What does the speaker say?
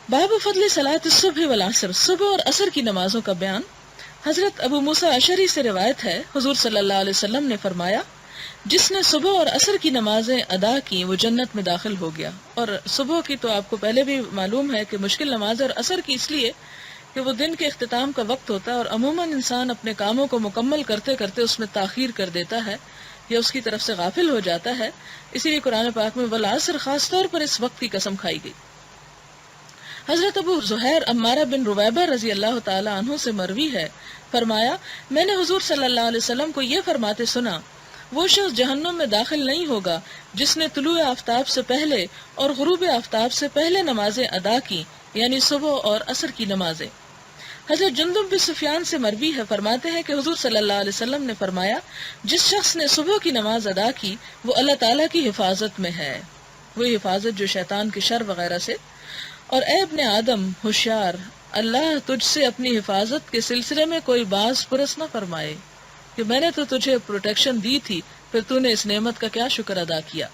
باب فضل صلاۃ الصبح والعصر، صبح اور عصر کی نمازوں کا بیان۔ حضرت ابو موسیٰ اشعری سے روایت ہے، حضور صلی اللہ علیہ وسلم نے فرمایا، جس نے صبح اور عصر کی نمازیں ادا کی وہ جنت میں داخل ہو گیا۔ اور صبح کی تو آپ کو پہلے بھی معلوم ہے کہ مشکل نماز ہے، اور عصر کی اس لیے کہ وہ دن کے اختتام کا وقت ہوتا ہے، اور عموماً انسان اپنے کاموں کو مکمل کرتے کرتے اس میں تاخیر کر دیتا ہے یا اس کی طرف سے غافل ہو جاتا ہے، اسی لیے قرآن پاک میں والعصر خاص طور پر اس وقت کی قسم کھائی گئی۔ حضرت ابو زہیر عمارہ بن رویبہ رضی اللہ تعالی عنہ سے مروی ہے، فرمایا میں نے حضور صلی اللہ علیہ وسلم کو یہ فرماتے سنا، وہ شخص جہنم میں داخل نہیں ہوگا جس نے طلوع آفتاب سے پہلے اور غروب آفتاب سے پہلے نمازیں ادا کی، یعنی صبح اور عصر کی نمازیں۔ حضرت جندب بن سفیان سے مروی ہے، فرماتے ہیں کہ حضور صلی اللہ علیہ وسلم نے فرمایا، جس شخص نے صبح کی نماز ادا کی وہ اللہ تعالیٰ کی حفاظت میں ہے، وہی حفاظت جو شیطان کے شر وغیرہ سے۔ اور اے ابن آدم ہوشیار، اللہ تجھ سے اپنی حفاظت کے سلسلے میں کوئی باز پرس نہ فرمائے کہ میں نے تو تجھے پروٹیکشن دی تھی، پھر تو نے اس نعمت کا کیا شکر ادا کیا۔